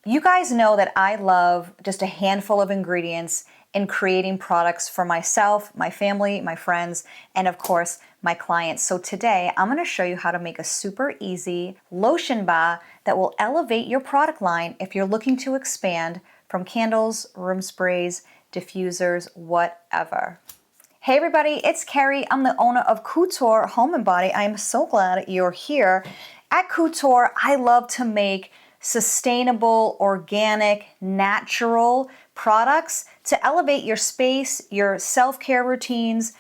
You guys know that I love just a handful of ingredients in creating products for myself, my family, my friends, and of course, my clients. So today, I'm gonna show you how to make a super easy lotion bar that will elevate your product line if you're looking to expand from candles, room sprays, diffusers, whatever. Hey everybody, it's Kerry. I'm the owner of Couture Home and Body. I am so glad you're here. At Couture, I love to make sustainable, organic, natural products to elevate your space, your self-care routines.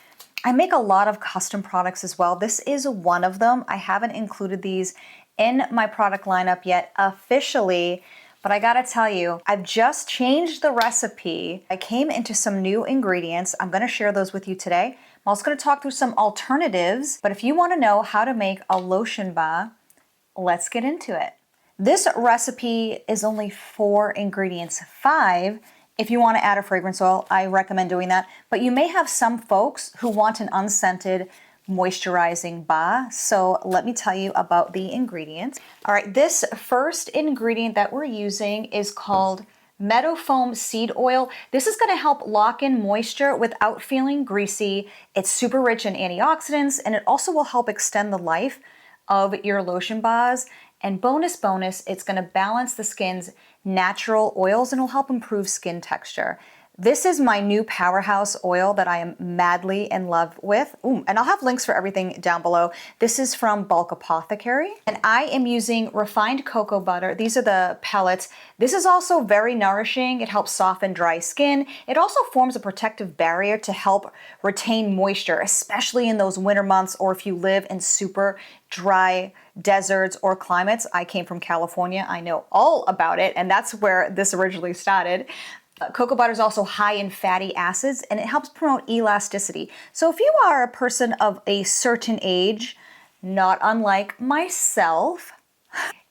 I make a lot of custom products as well. This is one of them. I haven't included these in my product lineup yet officially, but I gotta tell you, I've just changed the recipe. I came into some new ingredients. I'm gonna share those with you today. I'm also gonna talk through some alternatives, but if you wanna know how to make a lotion bar, let's get into it. This recipe is only 4 ingredients, 5. If you wanna add a fragrance oil, I recommend doing that, but you may have some folks who want an unscented moisturizing bar. So let me tell you about the ingredients. All right, this first ingredient that we're using is called Meadow Foam Seed Oil. This is gonna help lock in moisture without feeling greasy. It's super rich in antioxidants, and it also will help extend the life of your lotion bars. And bonus, it's gonna balance the skin's natural oils and will help improve skin texture. This is my new powerhouse oil that I am madly in love with. Ooh, and I'll have links for everything down below. This is from Bulk Apothecary. And I am using refined cocoa butter. These are the pellets. This is also very nourishing. It helps soften dry skin. It also forms a protective barrier to help retain moisture, especially in those winter months or if you live in super dry deserts or climates. I came from California. I know all about it, and that's where this originally started. Cocoa butter is also high in fatty acids, and it helps promote elasticity. So if you are a person of a certain age, not unlike myself,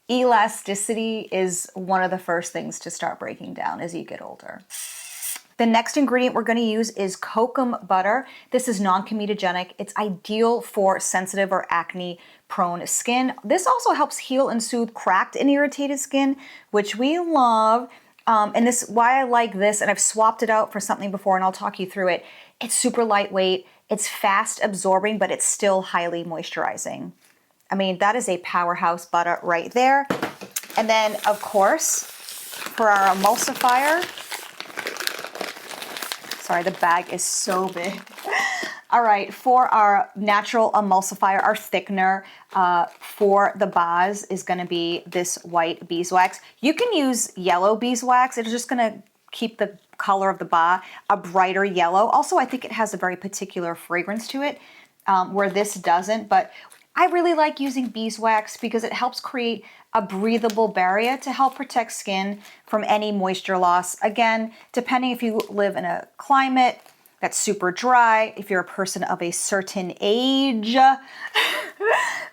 elasticity is one of the first things to start breaking down as you get older. The next ingredient we're going to use is kokum butter. This is non-comedogenic. It's ideal for sensitive or acne-prone skin. This also helps heal and soothe cracked and irritated skin, which we love. And this, why I like this, and I've swapped it out for something before, and I'll talk you through it. It's super lightweight, it's fast absorbing, but it's still highly moisturizing. I mean, that is a powerhouse butter right there. And then, of course, for our emulsifier, sorry, the bag is so big. All right, for our natural emulsifier, our thickener for the bars is gonna be this white beeswax. You can use yellow beeswax. It's just gonna keep the color of the bar a brighter yellow. Also, I think it has a very particular fragrance to it, where this doesn't, but I really like using beeswax because it helps create a breathable barrier to help protect skin from any moisture loss. Again, depending if you live in a climate that's super dry, if you're a person of a certain age,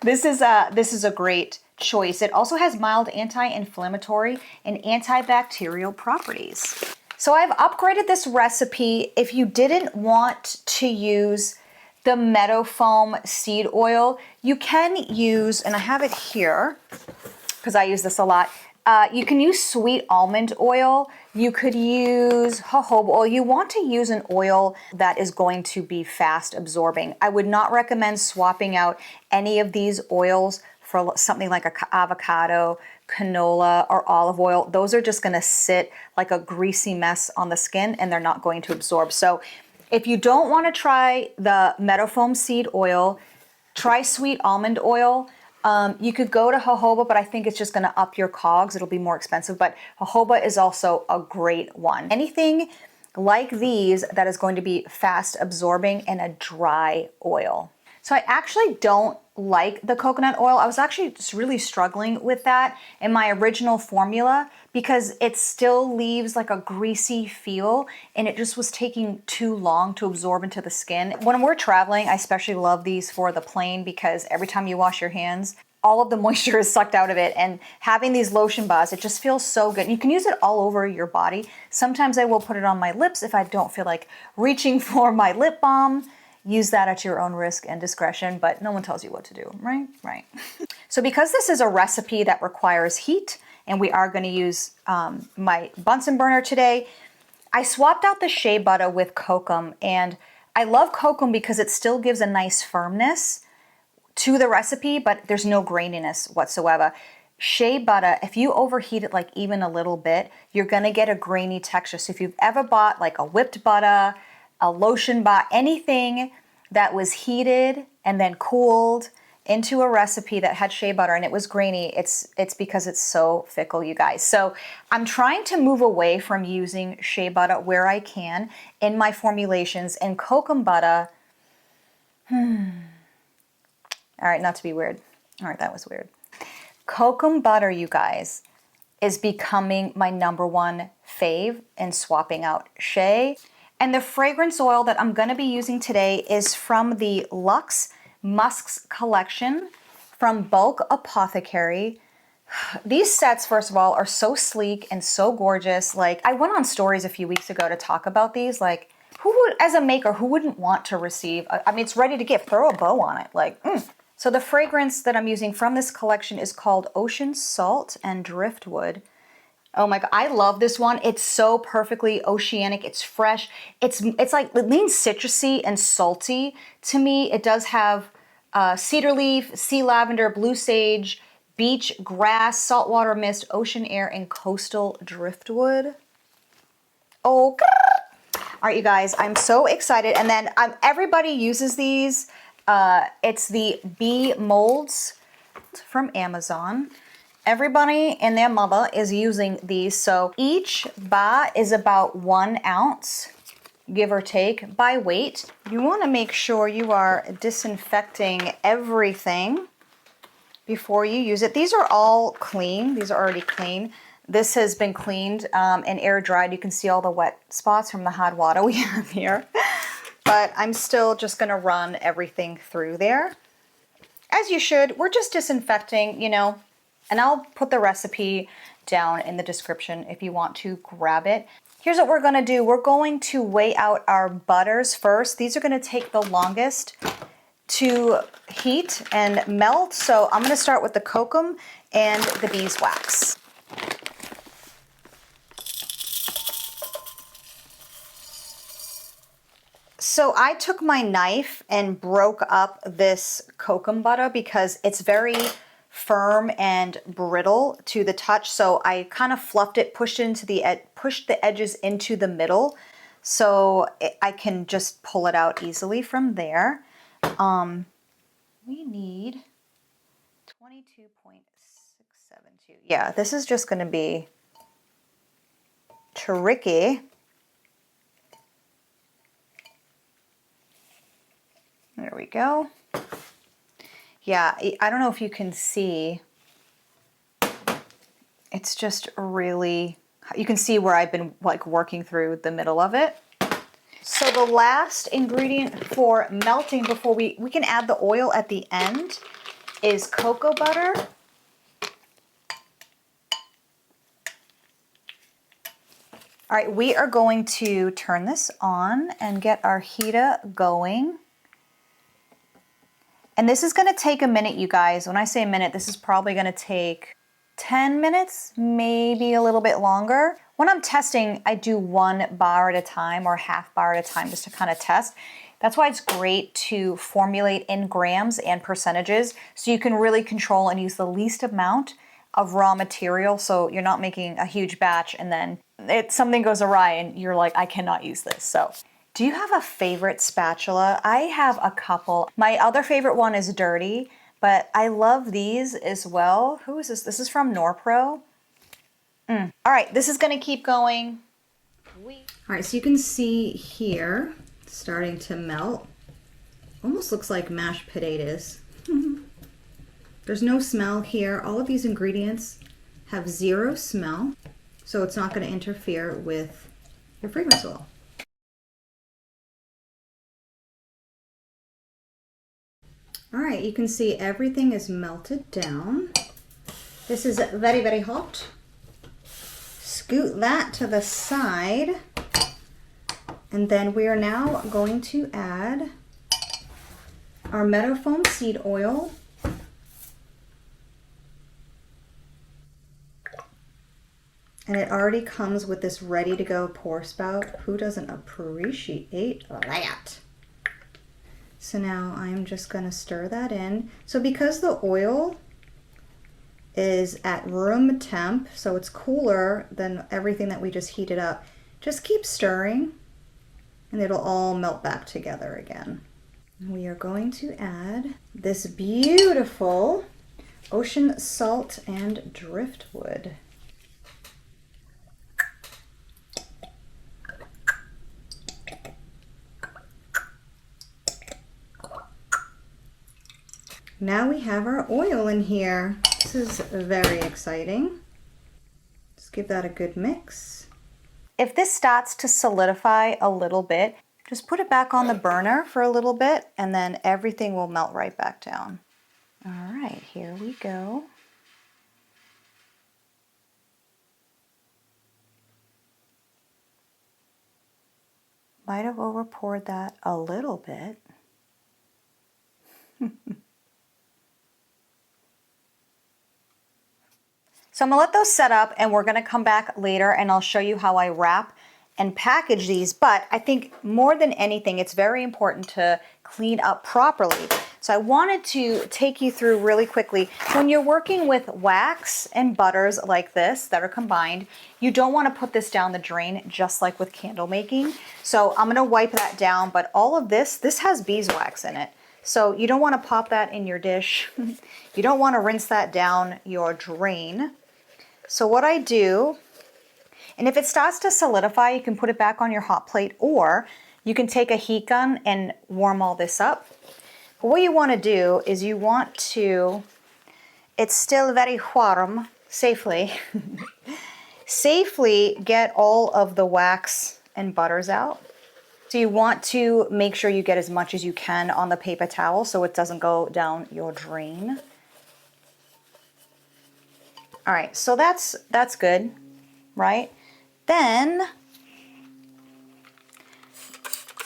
this is a great choice. It also has mild anti-inflammatory and antibacterial properties. So I've upgraded this recipe. If you didn't want to use the Meadow Foam seed oil, you can use, and I have it here because I use this a lot, you can use sweet almond oil. You could use jojoba oil. You want to use an oil that is going to be fast absorbing. I would not recommend swapping out any of these oils for something like avocado, canola, or olive oil. Those are just gonna sit like a greasy mess on the skin and they're not going to absorb. So if you don't wanna try the Meadow Foam seed oil, try sweet almond oil. You could go to jojoba, but I think it's just gonna up your cogs. It'll be more expensive, but jojoba is also a great one. Anything like these that is going to be fast absorbing in a dry oil. So I actually don't like the coconut oil. I was actually just really struggling with that in my original formula because it still leaves like a greasy feel and it just was taking too long to absorb into the skin. When we're traveling, I especially love these for the plane because every time you wash your hands, all of the moisture is sucked out of it, and having these lotion bars, it just feels so good. You can use it all over your body. Sometimes I will put it on my lips if I don't feel like reaching for my lip balm. Use that at your own risk and discretion, but no one tells you what to do, right? Right. So because this is a recipe that requires heat and we are going to use my Bunsen burner today. I swapped out the shea butter with kokum, and I love kokum because it still gives a nice firmness to the recipe, but there's no graininess whatsoever. Shea butter, if you overheat it like even a little bit, you're gonna get a grainy texture. So if you've ever bought like a whipped butter, a lotion bar, anything that was heated and then cooled into a recipe that had shea butter and it was grainy, it's because it's so fickle, you guys. So I'm trying to move away from using shea butter where I can in my formulations, and kokum butter, all right, not to be weird. All right, that was weird. Kokum butter, you guys, is becoming my #1 fave in swapping out shea. And the fragrance oil that I'm gonna be using today is from the Luxe Musks collection from Bulk Apothecary. These sets, first of all, are so sleek and so gorgeous. Like, I went on stories a few weeks ago to talk about these. Like, who would, as a maker, who wouldn't want to receive? I mean, it's ready to gift. Throw a bow on it. Like, So the fragrance that I'm using from this collection is called Ocean Salt and Driftwood. Oh my God, I love this one. It's so perfectly oceanic. It's fresh. It's like, it leans citrusy and salty to me. It does have cedar leaf, sea lavender, blue sage, beach grass, saltwater mist, ocean air, and coastal driftwood. Oh, all right, you guys, I'm so excited. And then everybody uses these. It's the bee molds from Amazon. Everybody and their mother is using these. So each bar is about 1 ounce, give or take, by weight. You want to make sure you are disinfecting everything before you use it. These are all clean. These are already clean. This has been cleaned and air dried. You can see all the wet spots from the hot water we have here. But I'm still just going to run everything through there. As you should. We're just disinfecting, you know, and I'll put the recipe down in the description if you want to grab it. Here's what we're going to do. We're going to weigh out our butters first. These are going to take the longest to heat and melt. So I'm going to start with the kokum and the beeswax. So I took my knife and broke up this kokum butter because it's very firm and brittle to the touch. So I kind of fluffed it, pushed the edges into the middle, so I can just pull it out easily from there. We need 22.672. Yeah, this is just going to be tricky. There we go. Yeah, I don't know if you can see. It's just really, you can see where I've been like working through the middle of it. So the last ingredient for melting before we can add the oil at the end is cocoa butter. All right, we are going to turn this on and get our heater going. And this is going to take a minute, you guys. When I say a minute, this is probably going to take 10 minutes, maybe a little bit longer. When I'm testing, I do 1 bar at a time or half bar at a time just to kind of test. That's why it's great to formulate in grams and percentages so you can really control and use the least amount of raw material so you're not making a huge batch and then something goes awry and you're like, I cannot use this. So, do you have a favorite spatula? I have a couple. My other favorite one is dirty, but I love these as well. Who is this? This is from Norpro. All right, this is gonna keep going. All right, so you can see here, starting to melt. Almost looks like mashed potatoes. There's no smell here. All of these ingredients have 0 smell, so it's not gonna interfere with your fragrance oil. All right, you can see everything is melted down. This is very, very hot. Scoot that to the side. And then we are now going to add our meadow foam seed oil. And it already comes with this ready to go pour spout. Who doesn't appreciate that? So now I'm just gonna stir that in. So because the oil is at room temp, so it's cooler than everything that we just heated up, just keep stirring and it'll all melt back together again. We are going to add this beautiful ocean salt and driftwood. Now we have our oil in here. This is very exciting. Just give that a good mix. If this starts to solidify a little bit, just put it back on the burner for a little bit and then everything will melt right back down. All right, here we go. Might have over poured that a little bit. So I'm gonna let those set up and we're gonna come back later and I'll show you how I wrap and package these. But I think more than anything, it's very important to clean up properly. So I wanted to take you through really quickly. When you're working with wax and butters like this that are combined, you don't wanna put this down the drain just like with candle making. So I'm gonna wipe that down, but all of this has beeswax in it. So you don't wanna pop that in your dish. You don't wanna rinse that down your drain. So what I do, and if it starts to solidify, you can put it back on your hot plate or you can take a heat gun and warm all this up. But what you want to do is you want to, it's still very warm, safely get all of the wax and butters out. So you want to make sure you get as much as you can on the paper towel so it doesn't go down your drain. All right, so that's good, right? Then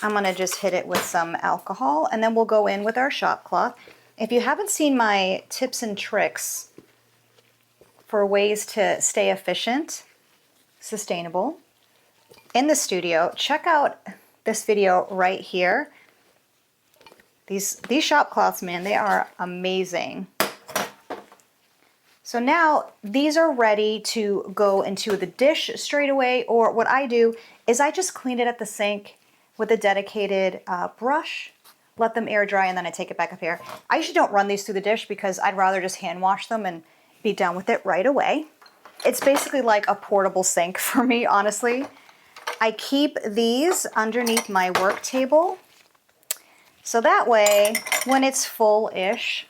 I'm gonna just hit it with some alcohol and then we'll go in with our shop cloth. If you haven't seen my tips and tricks for ways to stay efficient, sustainable in the studio, check out this video right here. These shop cloths, man, they are amazing. So now these are ready to go into the dish straight away, or what I do is I just clean it at the sink with a dedicated brush, let them air dry, and then I take it back up here. I usually don't run these through the dish because I'd rather just hand wash them and be done with it right away. It's basically like a portable sink for me, honestly. I keep these underneath my work table. So that way, when it's full-ish,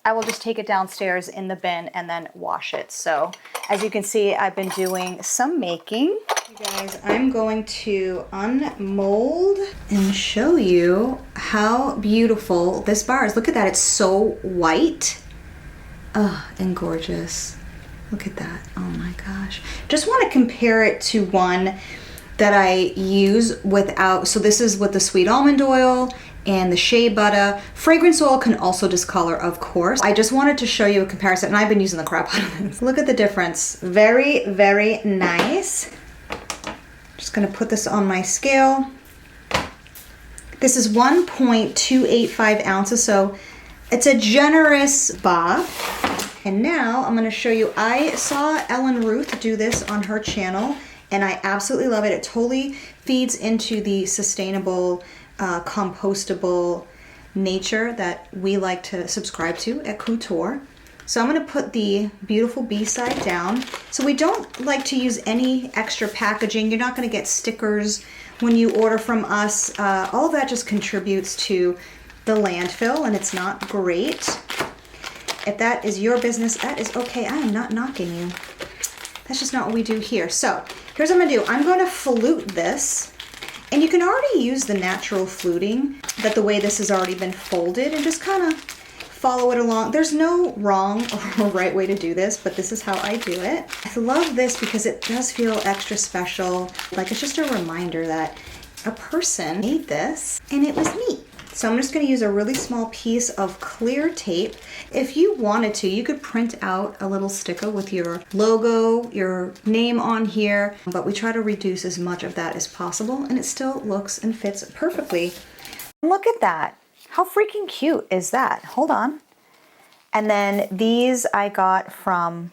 I will just take it downstairs in the bin and then wash it. So as you can see, I've been doing some making. You guys, I'm going to unmold and show you how beautiful this bar is. Look at that, it's so white. Oh, and gorgeous. Look at that, oh my gosh. Just wanna compare it to one that I use without, so this is with the sweet almond oil and the shea butter. Fragrance oil can also discolor, of course. I just wanted to show you a comparison, and I've been using the crap out of this. Look at the difference. Very, very nice. Just gonna put this on my scale. This is 1.285 ounces, so it's a generous bar. And now I'm gonna show you, I saw Ellen Ruth do this on her channel, and I absolutely love it. It totally feeds into the sustainable, compostable nature that we like to subscribe to at Couture. So I'm gonna put the beautiful B side down. So we don't like to use any extra packaging. You're not gonna get stickers when you order from us. All of that just contributes to the landfill, and it's not great. If that is your business, that is okay. I am not knocking you. That's just not what we do here. So here's what I'm gonna do. I'm gonna flute this. And you can already use the natural fluting, that the way this has already been folded, and just kind of follow it along. There's no wrong or right way to do this, but this is how I do it. I love this because it does feel extra special. Like it's just a reminder that a person made this and it was me. So I'm just going to use a really small piece of clear tape. If you wanted to, you could print out a little sticker with your logo, your name on here, but we try to reduce as much of that as possible, and it still looks and fits perfectly. Look at that. How freaking cute is that? Hold on. And then these I got from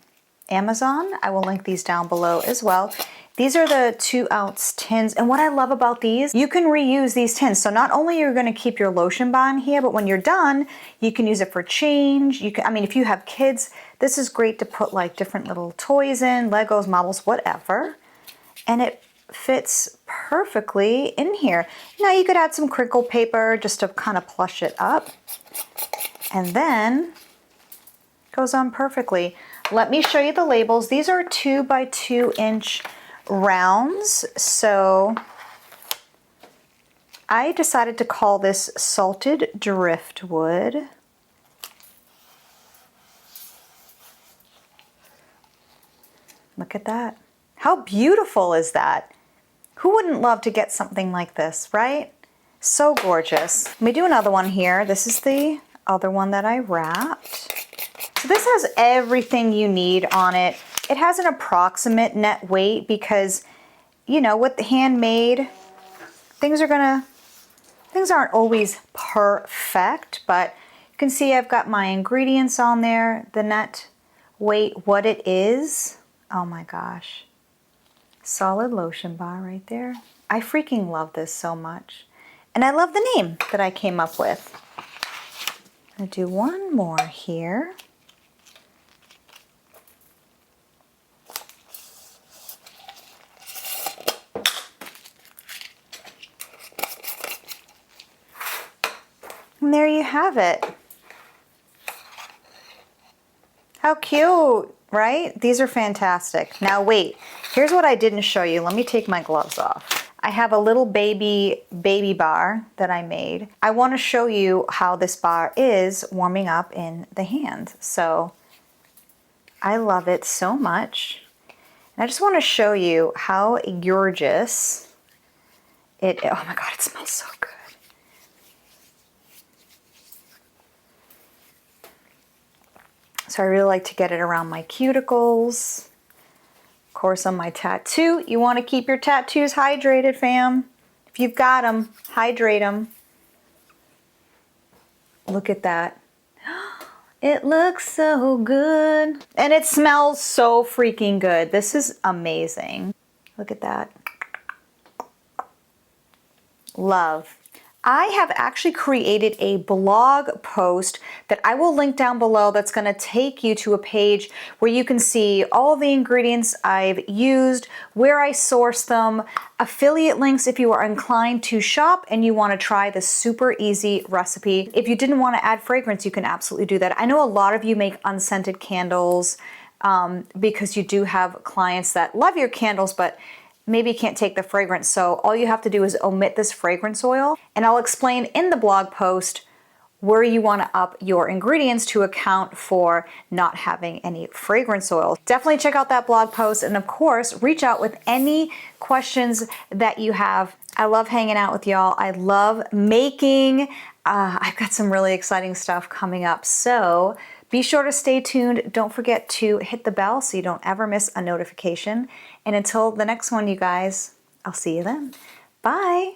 Amazon. I will link these down below as well. These are the 2-ounce tins, and what I love about these, you can reuse these tins. So not only are you going to keep your lotion bar in here, but when you're done, you can use it for change. You can, I mean, if you have kids, this is great to put like different little toys in, Legos, marbles, whatever, and it fits perfectly in here. Now you could add some crinkle paper just to kind of plush it up, and then it goes on perfectly. Let me show you the labels. These are 2 by 2 inch rounds. So I decided to call this salted driftwood. Look at that. How beautiful is that? Who wouldn't love to get something like this, right? So gorgeous. Let me do another one here. This is the other one that I wrapped. So this has everything you need on it. It has an approximate net weight because, you know, with the handmade, things aren't always perfect, but you can see I've got my ingredients on there, the net weight, what it is. Oh my gosh. Solid lotion bar right there. I freaking love this so much. And I love the name that I came up with. I'm gonna do one more here. And there you have it. How cute, right? These are fantastic. Now wait, here's what I didn't show you. Let me take my gloves off. I have a little baby bar that I made. I want to show you how this bar is warming up in the hand. So I love it so much. And I just want to show you how gorgeous it is. Oh my God, it smells so good. So I really like to get it around my cuticles. Of course, on my tattoo. You want to keep your tattoos hydrated, fam. If you've got them, hydrate them. Look at that. It looks so good. And it smells so freaking good. This is amazing. Look at that. Love. I have actually created a blog post that I will link down below that's going to take you to a page where you can see all the ingredients I've used, where I source them, affiliate links if you are inclined to shop and you want to try this super easy recipe. If you didn't want to add fragrance, you can absolutely do that. I know a lot of you make unscented candles because you do have clients that love your candles, but maybe can't take the fragrance. So all you have to do is omit this fragrance oil, and I'll explain in the blog post where you want to up your ingredients to account for not having any fragrance oil. Definitely check out that blog post, and of course, reach out with any questions that you have. I love hanging out with y'all. I love making. I've got some really exciting stuff coming up. So be sure to stay tuned. Don't forget to hit the bell so you don't ever miss a notification. And until the next one, you guys, I'll see you then. Bye.